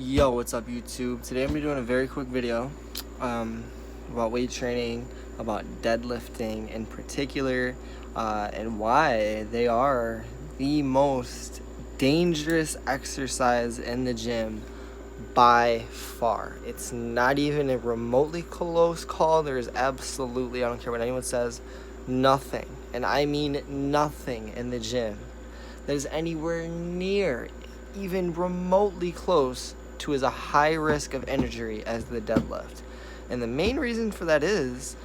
Yo, what's up YouTube? Today I'm going to be doing a very quick video about weight training, about deadlifting in particular, and why they are the most dangerous exercise in the gym by far. It's not even a remotely close call. There's absolutely, I don't care what anyone says, nothing, and I mean nothing in the gym that is anywhere near even remotely close to as a high risk of injury as the deadlift. And the main reason for that is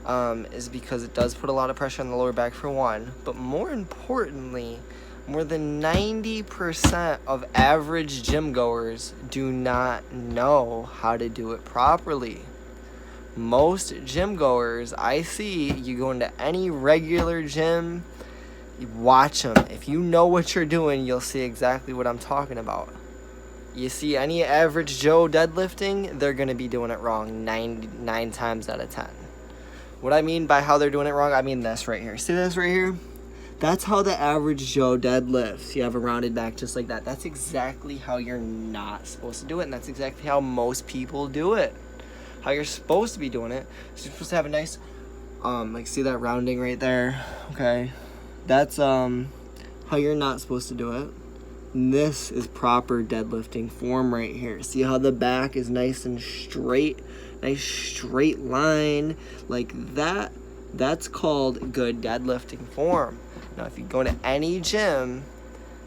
because it does put a lot of pressure on the lower back for one, but more importantly, more than 90% of average gym goers do not know how to do it properly. Most gym goers I see, you go into any regular gym, you watch them. If you know what you're doing, you'll see exactly what I'm talking about. You see any average Joe deadlifting, they're going to be doing it wrong 9 times out of 10. What I mean by how they're doing it wrong, I mean this right here. See this right here? That's how the average Joe deadlifts. You have a rounded back just like that. That's exactly how you're not supposed to do it, and that's exactly how most people do it. How you're supposed to be doing it. So you're supposed to have a nice, like see that rounding right there? Okay. That's how you're not supposed to do it. And this is proper deadlifting form right here. See how the back is nice and straight, nice straight line like that? That's called good deadlifting form. Now, if you go to any gym,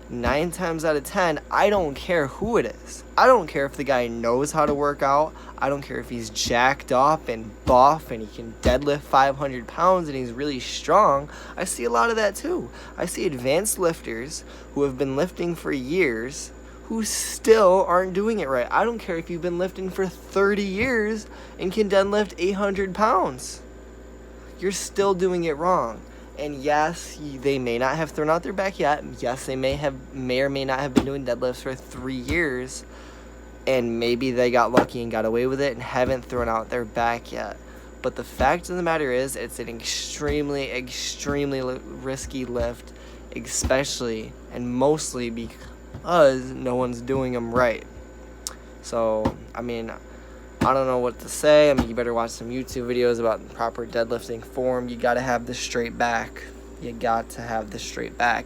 9 times out of 10, I don't care who it is. I don't care if the guy knows how to work out. I don't care if he's jacked up and buff and he can deadlift 500 pounds and he's really strong. I see a lot of that too. I see advanced lifters who have been lifting for years who still aren't doing it right. I don't care if you've been lifting for 30 years and can deadlift 800 pounds. You're still doing it wrong. And yes, they may not have thrown out their back yet. Yes, they may or may not have been doing deadlifts for 3 years. And maybe they got lucky and got away with it and haven't thrown out their back yet. But the fact of the matter is, it's an extremely, extremely risky lift, especially and mostly because no one's doing them right. So, I mean, I don't know what to say. I mean, you better watch some YouTube videos about proper deadlifting form. You got to have the straight back. You got to have the straight back.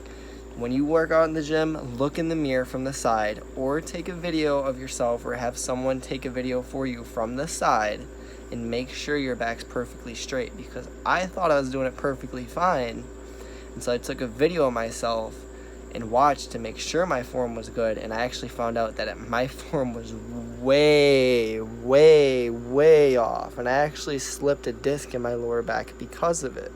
When you work out in the gym, look in the mirror from the side or take a video of yourself or have someone take a video for you from the side and make sure your back's perfectly straight, because I thought I was doing it perfectly fine. And so I took a video of myself and watched to make sure my form was good, and I actually found out that my form was way, way, way off, and I actually slipped a disc in my lower back because of it.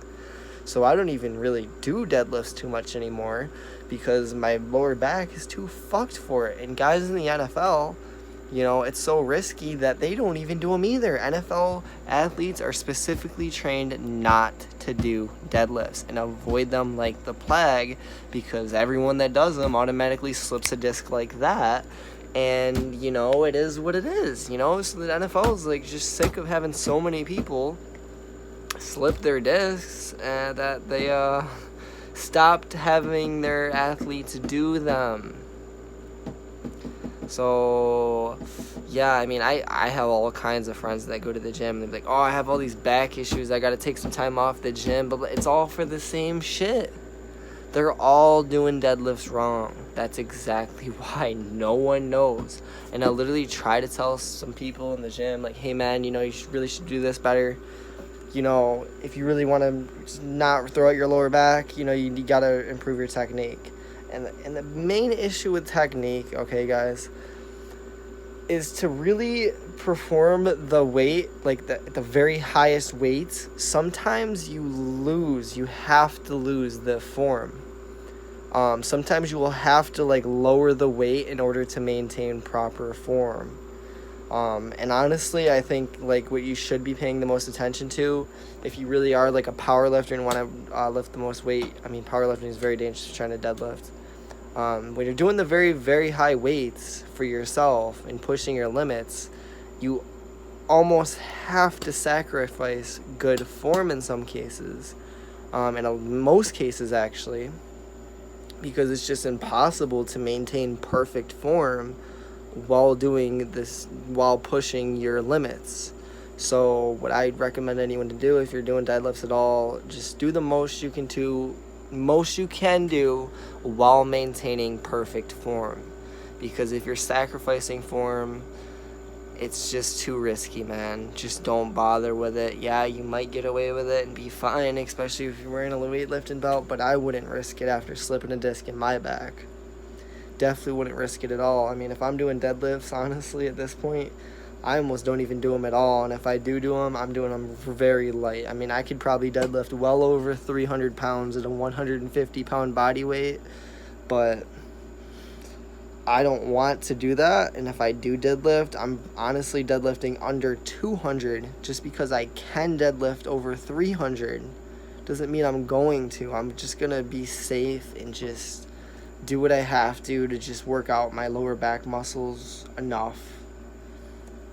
So I don't even really do deadlifts too much anymore because my lower back is too fucked for it. And guys in the NFL, you know, it's so risky that they don't even do them either. NFL athletes are specifically trained not to do deadlifts and avoid them like the plague, because everyone that does them automatically slips a disc like that. And, you know, it is what it is, you know? So the NFL is, like, just sick of having so many people slip their discs that they stopped having their athletes do them. So, yeah, I mean, I have all kinds of friends that go to the gym and they're like, oh, I have all these back issues, I gotta take some time off the gym, but it's all for the same shit. They're all doing deadlifts wrong. That's exactly why no one knows. And I literally try to tell some people in the gym, like, hey man, you know, you really should do this better. You know, if you really want to not throw out your lower back, you know, you got to improve your technique. And the main issue with technique, okay, guys, is to really perform the weight, like the very highest weights. Sometimes you have to lose the form. Sometimes you will have to, like, lower the weight in order to maintain proper form. And honestly, I think, like, what you should be paying the most attention to, if you really are, like, a power lifter and want to lift the most weight, I mean, powerlifting is very dangerous trying to deadlift. When you're doing the very, very high weights for yourself and pushing your limits, you almost have to sacrifice good form in some cases, in most cases, actually, because it's just impossible to maintain perfect form while doing this, while pushing your limits. So what I'd recommend anyone to do, if you're doing deadlifts at all, just do the most you can do while maintaining perfect form. Because if you're sacrificing form, it's just too risky, man. Just don't bother with it. Yeah, you might get away with it and be fine, especially if you're wearing a weightlifting belt, but I wouldn't risk it after slipping a disc in my back. Definitely wouldn't risk it at all. I mean, if I'm doing deadlifts, honestly, at this point, I almost don't even do them at all. And if I do them, I'm doing them very light. I mean, I could probably deadlift well over 300 pounds at a 150-pound body weight, but I don't want to do that. And if I do deadlift, I'm honestly deadlifting under 200 just because I can deadlift over 300. Doesn't mean I'm going to. I'm just going to be safe and just do what I have to just work out my lower back muscles enough,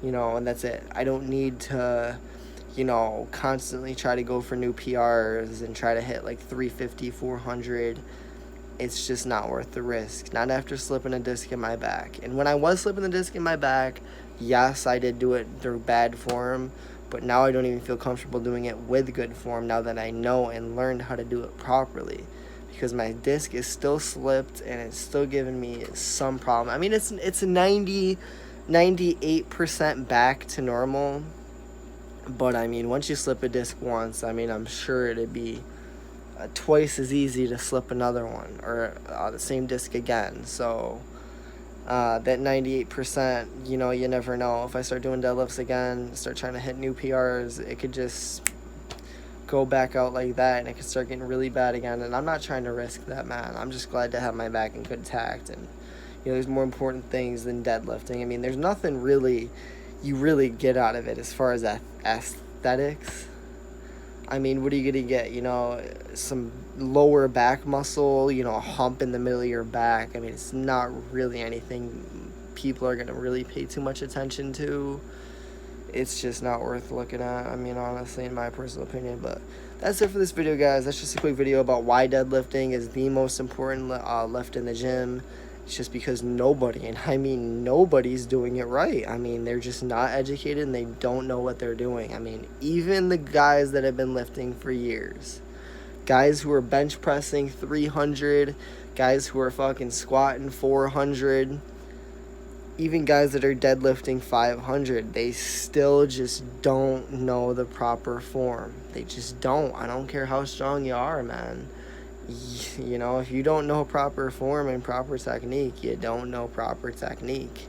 and that's it. I don't need to, constantly try to go for new PRs and try to hit like 350, 400. It's just not worth the risk. Not after slipping a disc in my back. And when I was slipping the disc in my back, yes, I did do it through bad form, but now I don't even feel comfortable doing it with good form now that I know and learned how to do it properly. Because my disc is still slipped and it's still giving me some problem. I mean, it's a 98% back to normal. But I mean, once you slip a disc once, I mean, I'm sure it'd be twice as easy to slip another one or the same disc again. So that 98%, you never know. If I start doing deadlifts again, start trying to hit new PRs, it could just go back out like that and it could start getting really bad again. And I'm not trying to risk that, man. I'm just glad to have my back in good tact. And there's more important things than deadlifting. I mean, there's nothing really you really get out of it as far as aesthetics. I mean, what are you going to get? Some lower back muscle, a hump in the middle of your back. I mean, it's not really anything people are going to really pay too much attention to. It's just not worth looking at, I mean, honestly, in my personal opinion. But that's it for this video, guys. That's just a quick video about why deadlifting is the most important lift in the gym. It's just because nobody, and I mean nobody's doing it right. I mean, they're just not educated and they don't know what they're doing. I mean, even the guys that have been lifting for years, guys who are bench pressing 300, guys who are fucking squatting 400, even guys that are deadlifting 500, they still just don't know the proper form. They just don't. I don't care how strong you are, man. If you don't know proper form and proper technique, you don't know proper technique.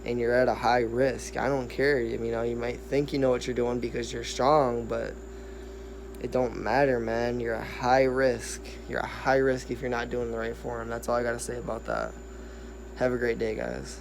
And you're at a high risk. I don't care. You might think you know what you're doing because you're strong, but it don't matter, man. You're a high risk. You're a high risk if you're not doing the right form. That's all I got to say about that. Have a great day, guys.